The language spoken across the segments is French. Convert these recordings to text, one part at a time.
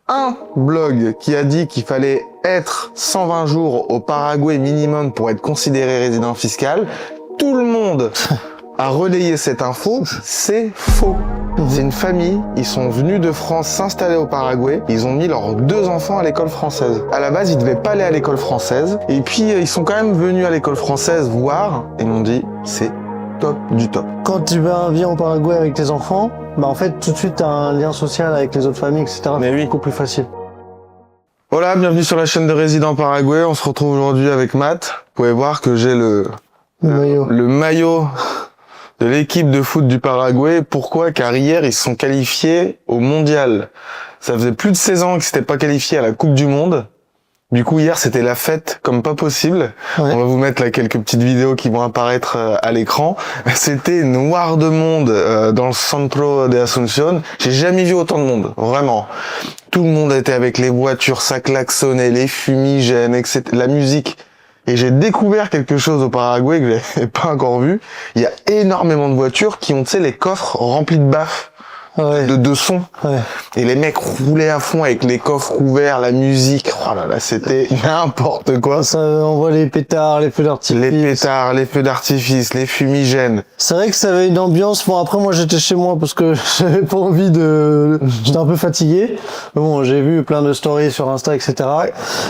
un blog qui a dit qu'il fallait être 120 jours au Paraguay minimum pour être considéré résident fiscal. Tout le monde a relayé cette info, c'est faux. C'est une famille, ils sont venus de France s'installer au Paraguay, ils ont mis leurs 2 enfants à l'école française. À la base, ils devaient pas aller à l'école française, et puis ils sont quand même venus à l'école française voir, et m'ont dit, c'est top du top. Quand tu viens au Paraguay avec tes enfants, bah en fait tout de suite t'as un lien social avec les autres familles, etc. Mais oui. Beaucoup plus facile. Voilà, bienvenue sur la chaîne de Résident Paraguay, on se retrouve aujourd'hui avec Matt. Vous pouvez voir que j'ai le maillot de l'équipe de foot du Paraguay. Pourquoi? Car hier, ils se sont qualifiés au mondial. Ça faisait plus de 16 ans qu'ils s'étaient pas qualifiés à la Coupe du Monde. Du coup, hier, c'était la fête comme pas possible. Ouais. On va vous mettre là quelques petites vidéos qui vont apparaître à l'écran. C'était noir de monde dans le Centro de Asunción. J'ai jamais vu autant de monde, vraiment. Tout le monde était avec les voitures, ça klaxonnait, les fumigènes, etc. La musique. Et j'ai découvert quelque chose au Paraguay que j'avais pas encore vu. Il y a énormément de voitures qui ont, tu sais, les coffres remplis de baffes. Ouais. De sons. Ouais. Et les mecs roulaient à fond avec les coffres ouverts, la musique. Oh là là, c'était n'importe quoi. Ça envoie les pétards, les feux d'artifice. Les pétards, les feux d'artifice, les fumigènes. C'est vrai que ça avait une ambiance. Bon, après, moi, j'étais chez moi parce que j'avais pas envie de... J'étais un peu fatigué. Mais bon, j'ai vu plein de stories sur Insta, etc.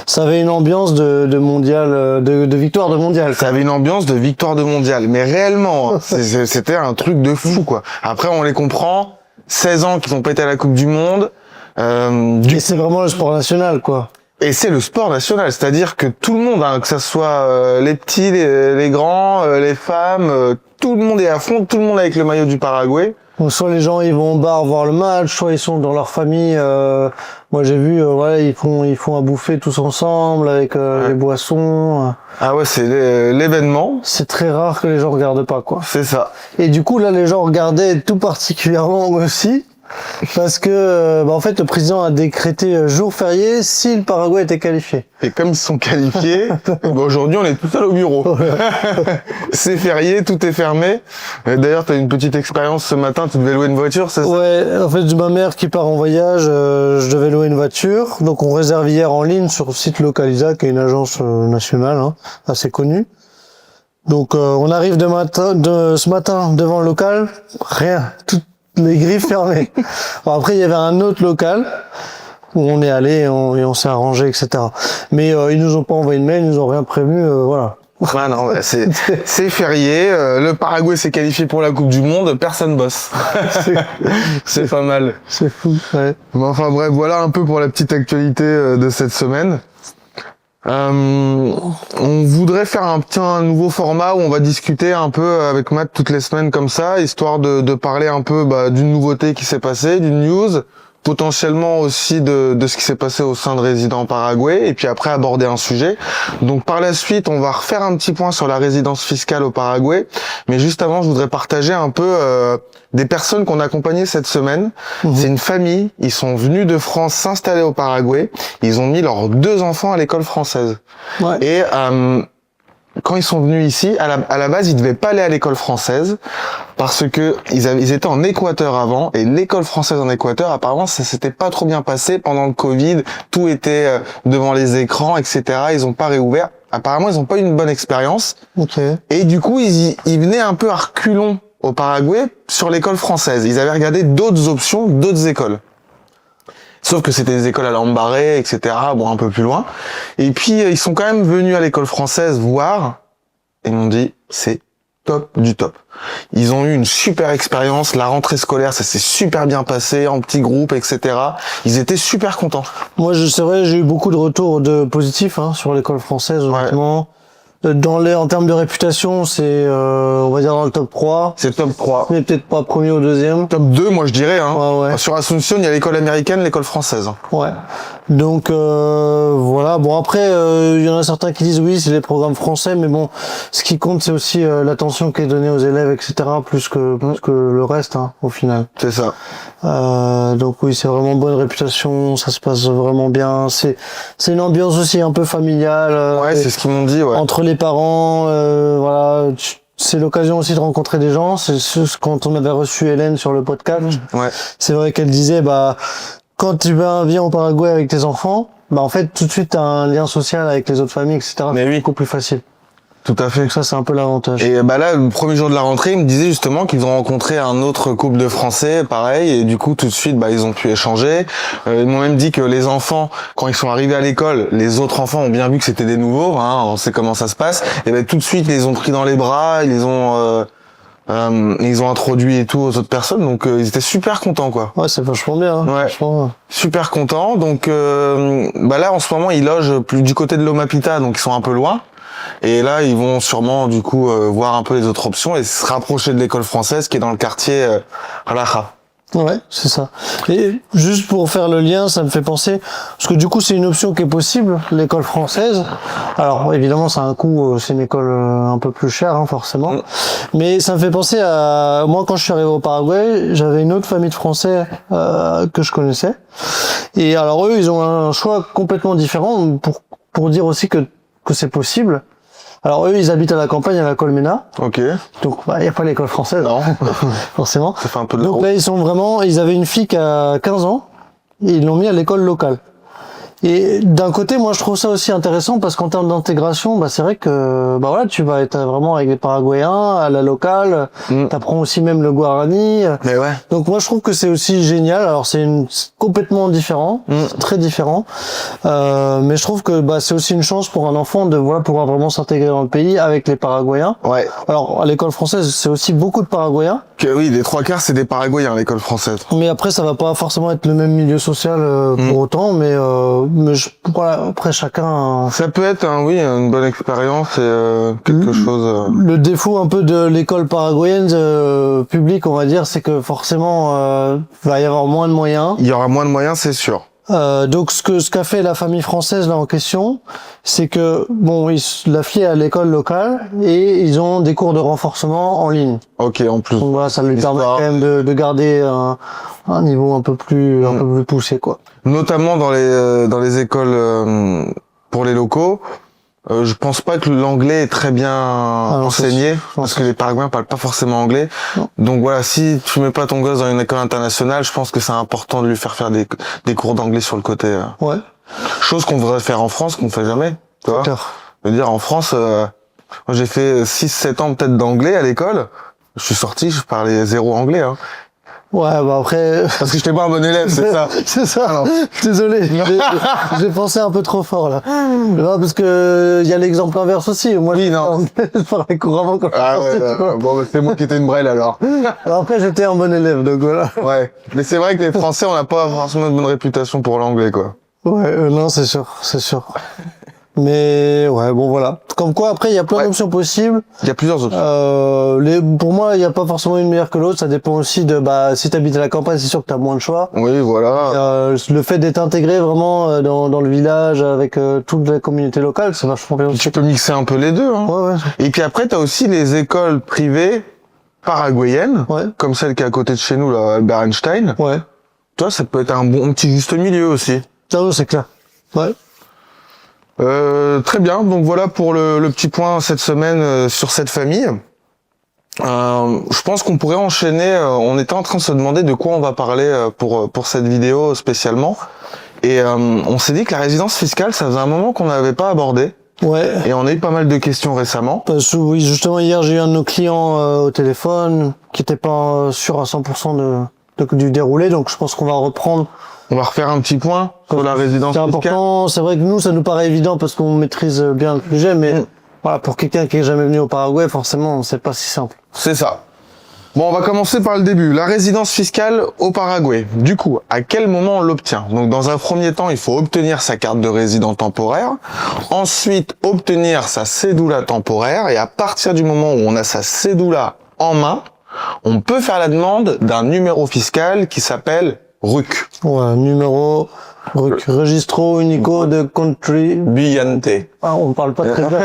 Ça avait une ambiance de mondial, de victoire de mondial. Ça avait une ambiance de victoire de mondial. Mais réellement, c'était un truc de fou, quoi. Après, on les comprend. 16 ans qu'ils ont pété à la Coupe du Monde. Et c'est vraiment le sport national, quoi. Et c'est le sport national, c'est-à-dire que tout le monde, hein, que ça soit les petits, les grands, les femmes, tout le monde est à fond, tout le monde avec le maillot du Paraguay. Donc, soit les gens ils vont au bar voir le match, soit ils sont dans leur famille. Moi j'ai vu, voilà, ils font à bouffer tous ensemble avec les boissons. Ah ouais, c'est l'événement. C'est très rare que les gens regardent pas, quoi. C'est ça. Et du coup là, les gens regardaient tout particulièrement aussi. Parce que, en fait, le président a décrété jour férié si le Paraguay était qualifié. Et comme ils sont qualifiés, aujourd'hui, on est tout seul au bureau. C'est férié, tout est fermé. D'ailleurs, tu as une petite expérience ce matin, tu devais louer une voiture, c'est ça? Ouais, en fait, ma mère qui part en voyage, je devais louer une voiture. Donc, on réserve hier en ligne sur le site Localiza, qui est une agence nationale, hein, assez connue. Donc, on arrive ce matin devant le local, rien, les grilles fermées. Bon, après, il y avait un autre local où on est allé et on s'est arrangé, etc. Mais ils nous ont pas envoyé de mail, ils nous ont rien prévenu, voilà. Ouais, non, c'est férié. Le Paraguay s'est qualifié pour la Coupe du Monde, personne bosse. C'est pas mal. C'est fou. Ouais. Bon, enfin bref, voilà un peu pour la petite actualité de cette semaine. On voudrait faire un nouveau format où on va discuter un peu avec Matt toutes les semaines comme ça, histoire de parler un peu d'une nouveauté qui s'est passée, d'une news, potentiellement aussi de ce qui s'est passé au sein de Résident Paraguay, et puis après aborder un sujet. Donc par la suite, on va refaire un petit point sur la résidence fiscale au Paraguay, mais juste avant, je voudrais partager un peu des personnes qu'on a accompagnées cette semaine. C'est une famille, ils sont venus de France s'installer au Paraguay, ils ont mis leurs 2 enfants à l'école française. Ouais. Et quand ils sont venus ici, à la base, ils devaient pas aller à l'école française parce que ils étaient en Équateur avant, et l'école française en Équateur, apparemment, ça s'était pas trop bien passé pendant le Covid. Tout était devant les écrans, etc. Ils ont pas réouvert. Apparemment, ils ont pas eu une bonne expérience. Okay. Et du coup, ils venaient un peu à reculons au Paraguay sur l'école française. Ils avaient regardé d'autres options, d'autres écoles. Sauf que c'était des écoles à Lambaré, etc. Bon, un peu plus loin. Et puis, ils sont quand même venus à l'école française voir, et m'ont dit, c'est top du top. Ils ont eu une super expérience, la rentrée scolaire, ça s'est super bien passé, en petits groupes, etc. Ils étaient super contents. Moi, c'est vrai, j'ai eu beaucoup de retours positifs sur l'école française, honnêtement. Ouais. En termes de réputation, c'est, on va dire dans le top 3. C'est le top 3. Mais peut-être pas premier ou deuxième. Top 2, moi je dirais, hein. Ouais. Sur Asunción, il y a l'école américaine, l'école française. Ouais. Donc, voilà. Bon, après, il y en a certains qui disent oui, c'est les programmes français, mais bon, ce qui compte, c'est aussi l'attention qui est donnée aux élèves, etc., plus que le reste, hein, au final. C'est ça. Donc oui, c'est vraiment bonne réputation, ça se passe vraiment bien. C'est une ambiance aussi un peu familiale. Ouais, c'est ce qu'ils m'ont dit, ouais. Entre les parents, voilà. C'est l'occasion aussi de rencontrer des gens. C'est quand on avait reçu Hélène sur le podcast. Ouais. C'est vrai qu'elle disait, quand tu viens au Paraguay avec tes enfants, bah en fait tout de suite t'as un lien social avec les autres familles, etc. Mais C'est oui. beaucoup plus facile. Tout à fait. Donc ça c'est un peu l'avantage. Et bah là, le premier jour de la rentrée, ils me disaient justement qu'ils ont rencontré un autre couple de Français, pareil, et du coup tout de suite, bah ils ont pu échanger. Ils m'ont même dit que les enfants, quand ils sont arrivés à l'école, les autres enfants ont bien vu que c'était des nouveaux, hein, on sait comment ça se passe. Et ben tout de suite, ils les ont pris dans les bras, ils ont introduit et tout aux autres personnes, donc ils étaient super contents quoi. Ouais, c'est vachement bien. Hein, Ouais. franchement. Super contents. Donc bah là en ce moment ils logent plus du côté de Lomapita, donc ils sont un peu loin. Et là, ils vont sûrement du coup voir un peu les autres options et se rapprocher de l'école française qui est dans le quartier Alaja. Ouais, c'est ça. Et juste pour faire le lien, ça me fait penser, parce que du coup c'est une option qui est possible, l'école française. Alors évidemment ça a un coût, c'est une école un peu plus chère, hein, forcément. Mais ça me fait penser à moi quand je suis arrivé au Paraguay, j'avais une autre famille de Français que je connaissais. Et alors eux, ils ont un choix complètement différent pour dire aussi que c'est possible. Alors eux, ils habitent à la campagne, à la Colmena. Ok. Donc bah y a pas l'école française, Non. forcément. Ça fait un peu de la Donc route. là, ils avaient une fille qui a 15 ans, et ils l'ont mis à l'école locale. Et d'un côté, moi, je trouve ça aussi intéressant parce qu'en termes d'intégration, bah, c'est vrai que, bah voilà, tu vas être vraiment avec les Paraguayens, à la locale, t'apprends aussi même le Guarani. Mais ouais. Donc moi, je trouve que c'est aussi génial. Alors, c'est complètement différent, très différent. Mais je trouve que, bah, c'est aussi une chance pour un enfant de, voilà, pouvoir vraiment s'intégrer dans le pays avec les Paraguayens. Ouais. Alors, à l'école française, c'est aussi beaucoup de Paraguayens. Que oui, les 3/4 c'est des Paraguayens l'école française. Mais après, ça va pas forcément être le même milieu social pour autant, mais voilà, après chacun. Ça peut être une bonne expérience et quelque chose. Le défaut un peu de l'école paraguayenne publique, on va dire, c'est que forcément va y avoir moins de moyens. Il y aura moins de moyens, c'est sûr. Donc ce qu'a fait la famille française là en question, c'est que bon, la fille est à l'école locale et ils ont des cours de renforcement en ligne. Ok, en plus. Donc voilà, ça lui permet quand même de garder un niveau un peu plus poussé quoi. Notamment dans les écoles pour les locaux. Je pense pas que l'anglais est très bien enseigné parce que les Paraguayens parlent pas forcément anglais. Non. Donc voilà, si tu mets pas ton gosse dans une école internationale, je pense que c'est important de lui faire des cours d'anglais sur le côté. Ouais. Chose qu'on devrait faire en France, qu'on fait jamais. Tu vois. Claire. Je veux dire, en France, moi j'ai fait 6-7 ans peut-être d'anglais à l'école. Je suis sorti, je parlais zéro anglais. Hein. Ouais, bah après. Parce que j'étais pas un bon élève, c'est ça. C'est ça. Alors, désolé, j'ai pensé un peu trop fort là. Non, parce que il y a l'exemple inverse aussi. Moi, oui, non. Je parlais couramment quand Ah je ouais, bon, c'est moi qui étais une brêle alors. Alors après, j'étais un bon élève, donc voilà. Ouais, mais c'est vrai que les Français, on n'a pas forcément une bonne réputation pour l'anglais, quoi. Ouais, non, c'est sûr, c'est sûr. Mais ouais, bon voilà. Comme quoi, après, il y a plein d'options possibles. Il y a plusieurs options. Pour moi, il n'y a pas forcément une meilleure que l'autre. Ça dépend aussi de, si t'habites à la campagne, c'est sûr que t'as moins de choix. Oui, voilà. Le fait d'être intégré vraiment dans le village avec toute la communauté locale, c'est vachement bien aussi. Tu peux mixer un peu les deux. Hein. Ouais, ouais. Et puis après, t'as aussi les écoles privées paraguayennes, comme celle qui est à côté de chez nous, là, Albert Einstein. Ouais. Toi, ça peut être un bon petit juste milieu aussi. Ça, c'est clair. Ouais. Très bien, donc voilà pour le petit point cette semaine sur cette famille. Je pense qu'on pourrait enchaîner, on était en train de se demander de quoi on va parler pour cette vidéo spécialement. Et on s'est dit que la résidence fiscale, ça faisait un moment qu'on n'avait pas abordé. Ouais. Et on a eu pas mal de questions récemment. Parce que oui, justement, hier, j'ai eu un de nos clients au téléphone qui était pas sûr à 100% du déroulé, donc je pense qu'on va reprendre. On va refaire un petit point sur la résidence fiscale. C'est fiscale. important, c'est vrai que nous, ça nous paraît évident parce qu'on maîtrise bien le sujet, mais voilà, pour quelqu'un qui est jamais venu au Paraguay, forcément, c'est pas si simple. C'est ça. Bon, on va commencer par le début. La résidence fiscale au Paraguay. Du coup, à quel moment on l'obtient? Donc, dans un premier temps, il faut obtenir sa carte de résident temporaire. Ensuite, obtenir sa cédula temporaire. Et à partir du moment où on a sa cédula en main, on peut faire la demande d'un numéro fiscal qui s'appelle RUC. Ouais, numéro, RUC, Registro Unico de Contribuyente. Ah, on parle pas très bien.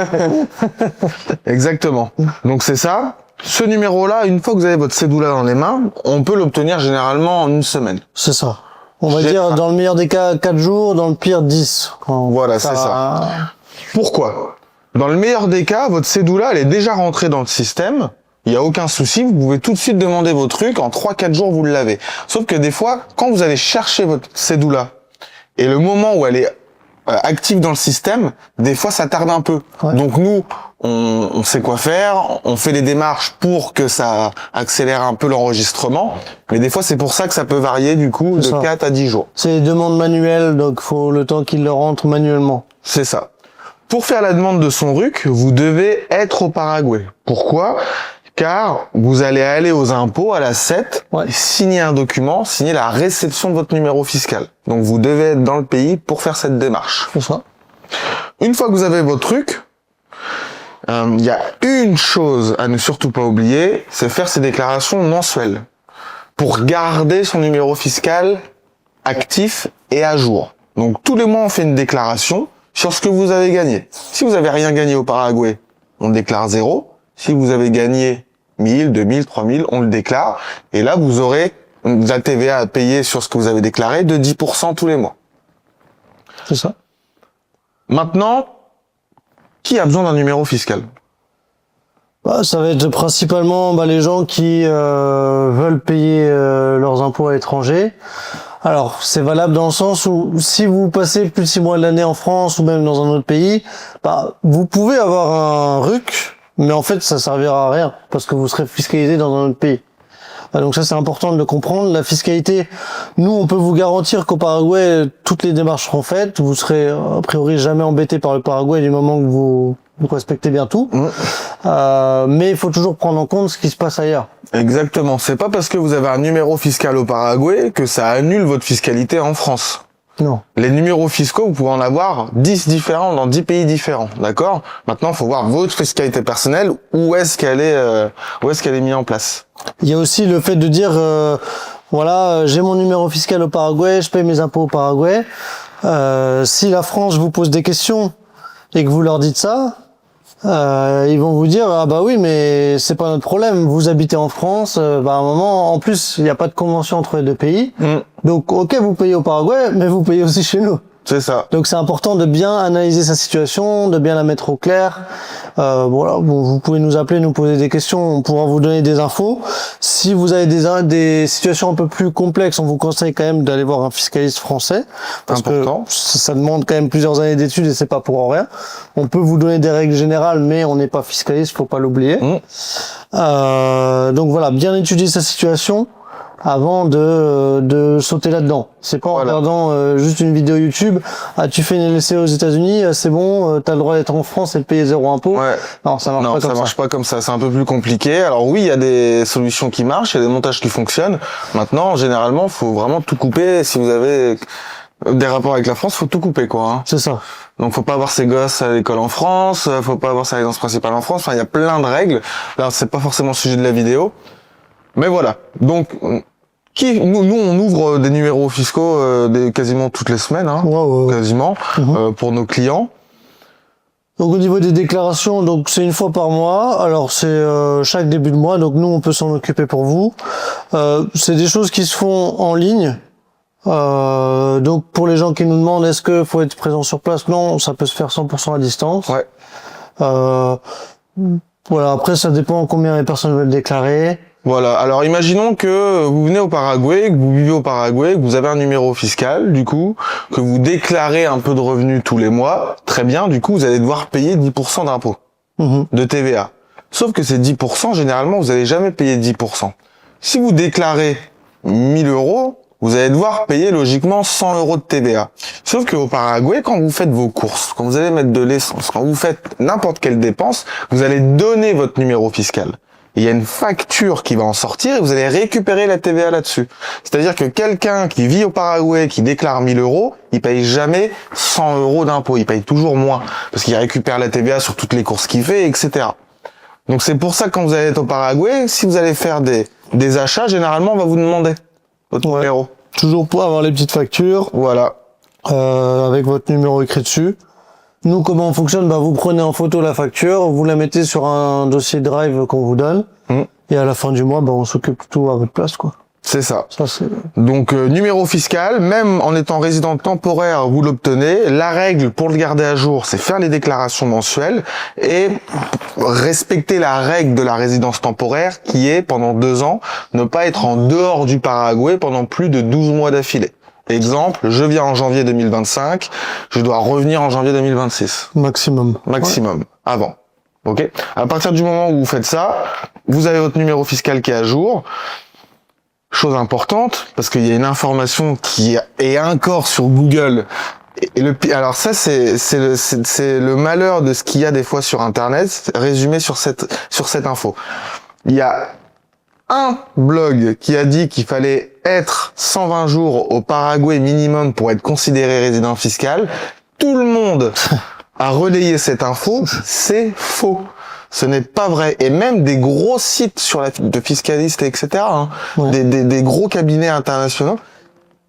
Exactement. Donc c'est ça. Ce numéro-là, une fois que vous avez votre cédula dans les mains, on peut l'obtenir généralement en une semaine. C'est ça. On va dire, dans le meilleur des cas, 4 jours, dans le pire, 10. Voilà, c'est ça. Pourquoi? Dans le meilleur des cas, votre cédula, elle est déjà rentrée dans le système. il y a aucun souci, vous pouvez tout de suite demander vos trucs, en 3-4 jours vous l'avez. Sauf que des fois, quand vous allez chercher votre cédula, et le moment où elle est active dans le système, des fois ça tarde un peu. Ouais. Donc nous, on sait quoi faire, on fait des démarches pour que ça accélère un peu l'enregistrement, mais des fois c'est pour ça que ça peut varier du coup de 4 à 10 jours. C'est des demandes manuelles, donc faut le temps qu'il le rentre manuellement. C'est ça. Pour faire la demande de son RUC, vous devez être au Paraguay. Pourquoi ? Car vous allez aller aux impôts, à la 7, et signer un document, signer la réception de votre numéro fiscal. Donc vous devez être dans le pays pour faire cette démarche. C'est ça. Une fois que vous avez votre RUC, il y a une chose à ne surtout pas oublier, c'est faire ses déclarations mensuelles pour garder son numéro fiscal actif et à jour. Donc tous les mois on fait une déclaration sur ce que vous avez gagné. Si vous avez rien gagné au Paraguay, on déclare 0. Si vous avez gagné 1000, 2000, 3000, on le déclare. Et là, vous aurez de la TVA à payer sur ce que vous avez déclaré de 10% tous les mois. C'est ça. Maintenant, qui a besoin d'un numéro fiscal ? Ça va être principalement les gens qui veulent payer leurs impôts à l'étranger. Alors, c'est valable dans le sens où si vous passez plus de 6 mois de l'année en France ou même dans un autre pays, vous pouvez avoir un RUC, mais en fait, ça servira à rien parce que vous serez fiscalisé dans un autre pays. Donc ça, c'est important de le comprendre. La fiscalité, nous, on peut vous garantir qu'au Paraguay, toutes les démarches seront faites. Vous serez a priori jamais embêté par le Paraguay du moment que vous respectez bien tout. Mais il faut toujours prendre en compte ce qui se passe ailleurs. Exactement. C'est pas parce que vous avez un numéro fiscal au Paraguay que ça annule votre fiscalité en France. Non. Les numéros fiscaux, vous pouvez en avoir 10 différents dans 10 pays différents, d'accord ? Maintenant, il faut voir votre fiscalité personnelle, où est-ce qu'elle est mise en place. Il y a aussi le fait de dire, j'ai mon numéro fiscal au Paraguay, je paye mes impôts au Paraguay. Si la France vous pose des questions et que vous leur dites ça, ils vont vous dire oui, mais c'est pas notre problème, vous habitez en France, à un moment en plus il n'y a pas de convention entre les deux pays. Donc OK, vous payez au Paraguay, mais vous payez aussi chez nous. C'est ça. Donc c'est important de bien analyser sa situation, de bien la mettre au clair. Vous pouvez nous appeler, nous poser des questions, on pourra vous donner des infos. Si vous avez des situations un peu plus complexes, on vous conseille quand même d'aller voir un fiscaliste français, parce que ça demande quand même plusieurs années d'études et c'est pas pour rien. On peut vous donner des règles générales, mais on n'est pas fiscaliste, faut pas l'oublier. Donc voilà, bien étudier sa situation avant de sauter là-dedans. C'est pas en regardant juste une vidéo YouTube, tu fais une LLC aux États-Unis, c'est bon, t'as le droit d'être en France et de payer 0 impôt. Non, ça marche pas comme ça, c'est un peu plus compliqué. Alors oui, il y a des solutions qui marchent, il y a des montages qui fonctionnent. Maintenant, généralement, faut vraiment tout couper. Si vous avez des rapports avec la France, faut tout couper, quoi. C'est ça. Donc faut pas avoir ses gosses à l'école en France, faut pas avoir sa résidence principale en France. Enfin, il y a plein de règles. Là, c'est pas forcément le sujet de la vidéo. Mais voilà. Donc, nous on ouvre des numéros fiscaux quasiment toutes les semaines, quasiment, pour nos clients. Donc au niveau des déclarations, donc c'est une fois par mois. Alors c'est chaque début de mois, donc nous on peut s'en occuper pour vous. C'est des choses qui se font en ligne. Donc pour les gens qui nous demandent est-ce que faut être présent sur place, non, ça peut se faire 100% à distance. Après ça dépend combien les personnes veulent déclarer. Voilà, alors imaginons que vous venez au Paraguay, que vous vivez au Paraguay, que vous avez un numéro fiscal, du coup, que vous déclarez un peu de revenus tous les mois, très bien, du coup, vous allez devoir payer 10% d'impôt, de TVA. Sauf que ces 10%, généralement, vous n'allez jamais payer 10%. Si vous déclarez 1000 €, vous allez devoir payer logiquement 100 € de TVA. Sauf qu'au Paraguay, quand vous faites vos courses, quand vous allez mettre de l'essence, quand vous faites n'importe quelle dépense, vous allez donner votre numéro fiscal. Il y a une facture qui va en sortir et vous allez récupérer la TVA là-dessus. C'est-à-dire que quelqu'un qui vit au Paraguay, qui déclare 1000 €, il paye jamais 100 € d'impôt. Il paye toujours moins parce qu'il récupère la TVA sur toutes les courses qu'il fait, etc. Donc c'est pour ça que quand vous allez être au Paraguay, si vous allez faire des achats, généralement on va vous demander votre numéro. Toujours pour avoir les petites factures. Voilà. Avec votre numéro écrit dessus. Nous, comment on fonctionne ? Vous prenez en photo la facture, vous la mettez sur un dossier Drive qu'on vous donne, et à la fin du mois, on s'occupe tout à votre place, quoi. C'est ça. Ça, c'est... Donc numéro fiscal, même en étant résident temporaire, vous l'obtenez. La règle pour le garder à jour, c'est faire les déclarations mensuelles et respecter la règle de la résidence temporaire qui est, pendant 2 ans, ne pas être en dehors du Paraguay pendant plus de 12 mois d'affilée. Exemple, je viens en janvier 2025, je dois revenir en janvier 2026. Maximum. Maximum. Avant. Ok. À partir du moment où vous faites ça, vous avez votre numéro fiscal qui est à jour. Chose importante, parce qu'il y a une information qui est encore sur Google. Alors ça, c'est le malheur de ce qu'il y a des fois sur Internet, résumé sur cette info. Il y a un blog qui a dit qu'il fallait être 120 jours au Paraguay minimum pour être considéré résident fiscal. Tout le monde a relayé cette info. C'est faux. Ce n'est pas vrai. Et même des gros sites de fiscalistes, etc., hein, ouais. des gros cabinets internationaux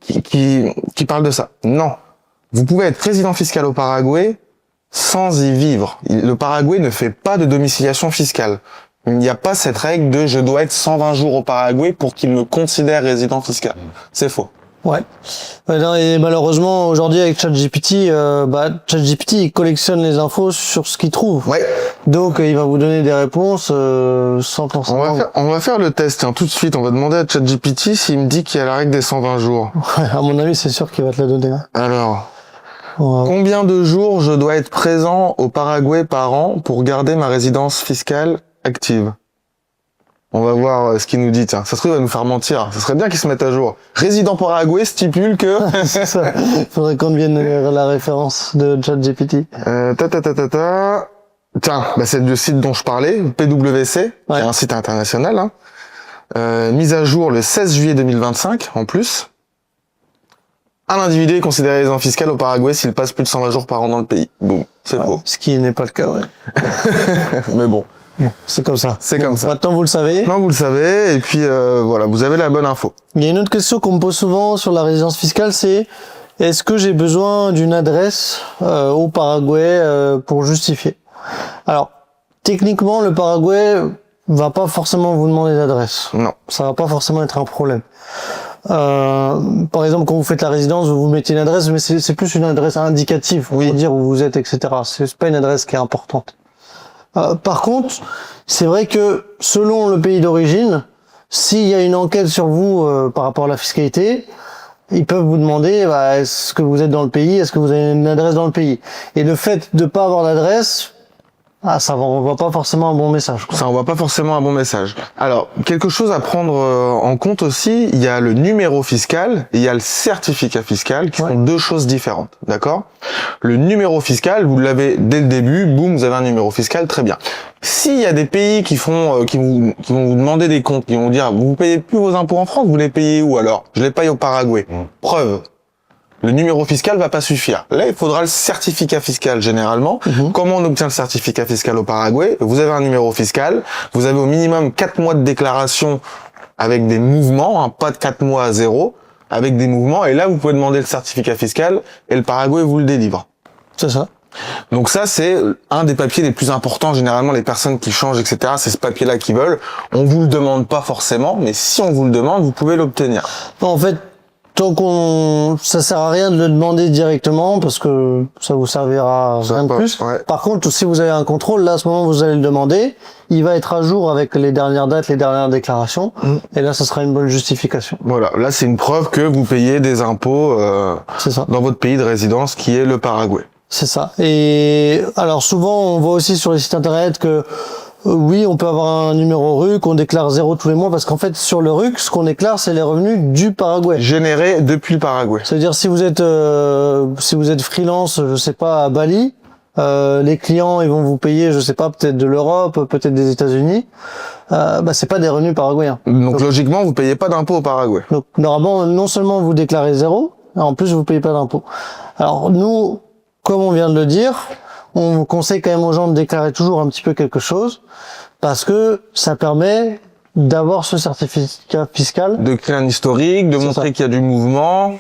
qui parlent de ça. Non. Vous pouvez être résident fiscal au Paraguay sans y vivre. Le Paraguay ne fait pas de domiciliation fiscale. Il n'y a pas cette règle de je dois être 120 jours au Paraguay pour qu'il me considère résident fiscal. C'est faux. Ouais. Et malheureusement, aujourd'hui, avec ChatGPT, ChatGPT, il collectionne les infos sur ce qu'il trouve. Ouais. Donc, il va vous donner des réponses, sans penser. On va faire le test, hein, tout de suite. On va demander à ChatGPT s'il me dit qu'il y a la règle des 120 jours. Ouais, à mon avis, c'est sûr qu'il va te la donner. Hein. Alors. Combien de jours je dois être présent au Paraguay par an pour garder ma résidence fiscale active? On va voir ce qu'il nous dit. Tiens, ça se trouve, il va nous faire mentir. Ça serait bien qu'il se mette à jour. Résident Paraguay stipule que... C'est ça. Faudrait qu'on devienne la référence de ChatGPT. Tiens, c'est le site dont je parlais, PwC, qui est un site international. Hein. Mise à jour le 16 juillet 2025, en plus. Un individu est considéré résident fiscal au Paraguay s'il passe plus de 120 jours par an dans le pays. Boum, c'est faux. Ce qui n'est pas le cas, ouais. Mais bon. C'est comme ça. C'est comme ça. Maintenant, vous le savez. Maintenant, vous le savez. Et puis, voilà, vous avez la bonne info. Il y a une autre question qu'on me pose souvent sur la résidence fiscale, c'est est-ce que j'ai besoin d'une adresse au Paraguay pour justifier? Alors, techniquement, le Paraguay va pas forcément vous demander d'adresse. Non. Ça va pas forcément être un problème. Par exemple, quand vous faites la résidence, vous mettez une adresse, mais c'est plus une adresse indicative pour dire où vous êtes, etc. C'est pas une adresse qui est importante. Par contre, c'est vrai que selon le pays d'origine, s'il y a une enquête sur vous par rapport à la fiscalité, ils peuvent vous demander est-ce que vous êtes dans le pays, est-ce que vous avez une adresse dans le pays. Et le fait de pas avoir d'adresse, ça envoie pas forcément un bon message, quoi. Ça envoie pas forcément un bon message. Alors, quelque chose à prendre en compte aussi, il y a le numéro fiscal et il y a le certificat fiscal qui sont deux choses différentes, d'accord? Le numéro fiscal, vous l'avez dès le début, boum, vous avez un numéro fiscal, très bien. S'il y a des pays qui vont vous demander des comptes, qui vont vous dire, vous payez plus vos impôts en France, vous les payez où alors? Je les paye au Paraguay. Preuve. Le numéro fiscal va pas suffire. Là, il faudra le certificat fiscal généralement. Comment on obtient le certificat fiscal au Paraguay? Vous avez un numéro fiscal, vous avez au minimum 4 mois de déclaration avec des mouvements, hein, pas de 4 mois à zéro, avec des mouvements, et là, vous pouvez demander le certificat fiscal et le Paraguay vous le délivre. C'est ça. Donc ça, c'est un des papiers les plus importants. Généralement, les personnes qui changent, etc., c'est ce papier-là qu'ils veulent. On vous le demande pas forcément, mais si on vous le demande, vous pouvez l'obtenir. En fait, ça sert à rien de le demander directement parce que ça vous servira rien de plus. Ouais. Par contre, si vous avez un contrôle, là, à ce moment, vous allez le demander. Il va être à jour avec les dernières dates, les dernières déclarations. Et là, ça sera une bonne justification. Voilà. Là, c'est une preuve que vous payez des impôts, dans votre pays de résidence qui est le Paraguay. C'est ça. Et alors, souvent, on voit aussi sur les sites internet que oui, on peut avoir un numéro RUC, on déclare 0 tous les mois, parce qu'en fait, sur le RUC, ce qu'on déclare, c'est les revenus du Paraguay. Générés depuis le Paraguay. C'est-à-dire, si vous êtes freelance, je sais pas, à Bali, les clients, ils vont vous payer, je sais pas, peut-être de l'Europe, peut-être des États-Unis, c'est pas des revenus paraguayens. Donc logiquement, vous payez pas d'impôts au Paraguay. Donc, normalement, non seulement vous déclarez 0, en plus, vous payez pas d'impôts. Alors, nous, comme on vient de le dire, on conseille quand même aux gens de déclarer toujours un petit peu quelque chose parce que ça permet d'avoir ce certificat fiscal. De créer un historique, de montrer qu'il y a du mouvement.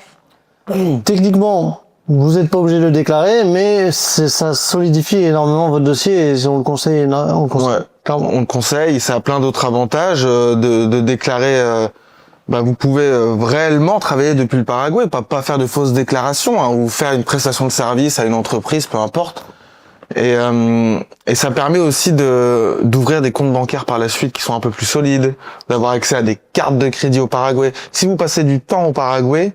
Techniquement, vous n'êtes pas obligé de le déclarer, mais ça solidifie énormément votre dossier et on le conseille. On le conseille. On le conseille. Ça a plein d'autres avantages de déclarer vous pouvez réellement travailler depuis le Paraguay, pas faire de fausses déclarations, hein, ou faire une prestation de service à une entreprise, peu importe. Et ça permet aussi d'ouvrir des comptes bancaires par la suite qui sont un peu plus solides, d'avoir accès à des cartes de crédit au Paraguay. Si vous passez du temps au Paraguay,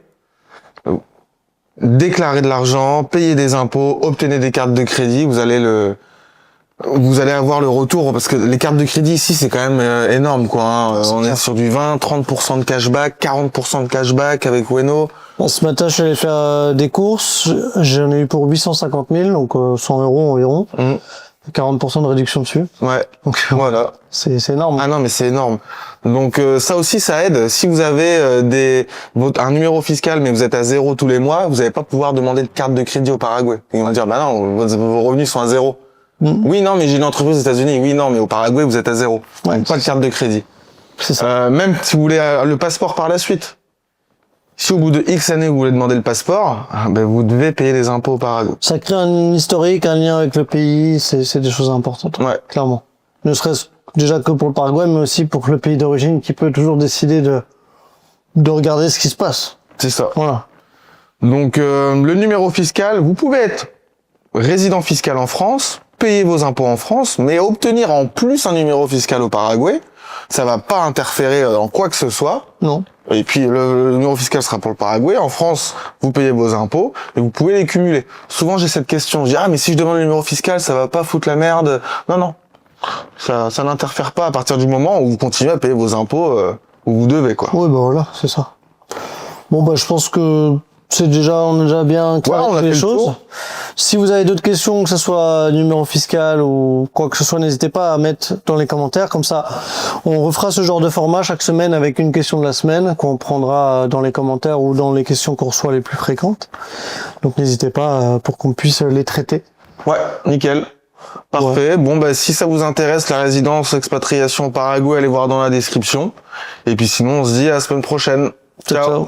déclarez de l'argent, payez des impôts, obtenez des cartes de crédit, vous allez avoir le retour, parce que les cartes de crédit ici c'est quand même énorme quoi, hein. On est sur du 20-30% de cashback, 40% de cashback avec Ueno. Ce matin je suis allé faire des courses, j'en ai eu pour 850 000, donc 100 euros environ, 40% de réduction dessus. Ouais, donc voilà. C'est énorme. Ah non mais c'est énorme. Donc ça aussi ça aide. Si vous avez un numéro fiscal mais vous êtes à 0 tous les mois, vous n'allez pas pouvoir demander de carte de crédit au Paraguay. Ils vont dire bah non, vos revenus sont à 0. Oui, non, mais j'ai une entreprise aux États-Unis. Oui, non, mais au Paraguay, vous êtes à 0. Ouais, donc pas de carte de crédit. C'est ça. Même si vous voulez le passeport par la suite. Si au bout de X années, vous voulez demander le passeport, vous devez payer les impôts au Paraguay. Ça crée un historique, un lien avec le pays, c'est des choses importantes. Ouais. Clairement. Ne serait-ce déjà que pour le Paraguay, mais aussi pour le pays d'origine qui peut toujours décider de regarder ce qui se passe. C'est ça. Voilà. Donc, le numéro fiscal, vous pouvez être résident fiscal en France, payer vos impôts en France, mais obtenir en plus un numéro fiscal au Paraguay, ça va pas interférer dans quoi que ce soit. Non. Et puis le numéro fiscal sera pour le Paraguay. En France, vous payez vos impôts et vous pouvez les cumuler. Souvent j'ai cette question, je dis mais si je demande le numéro fiscal, ça va pas foutre la merde. Non, ça n'interfère pas à partir du moment où vous continuez à payer vos impôts où vous devez quoi. Oui voilà, c'est ça. Bon je pense que on a déjà bien clarifié les choses. Si vous avez d'autres questions, que ce soit numéro fiscal ou quoi que ce soit, n'hésitez pas à mettre dans les commentaires. Comme ça, on refera ce genre de format chaque semaine avec une question de la semaine qu'on prendra dans les commentaires ou dans les questions qu'on reçoit les plus fréquentes. Donc n'hésitez pas pour qu'on puisse les traiter. Ouais, nickel. Parfait. Ouais. Bon, si ça vous intéresse, la résidence expatriation au Paraguay, allez voir dans la description. Et puis sinon, on se dit à la semaine prochaine. Ciao.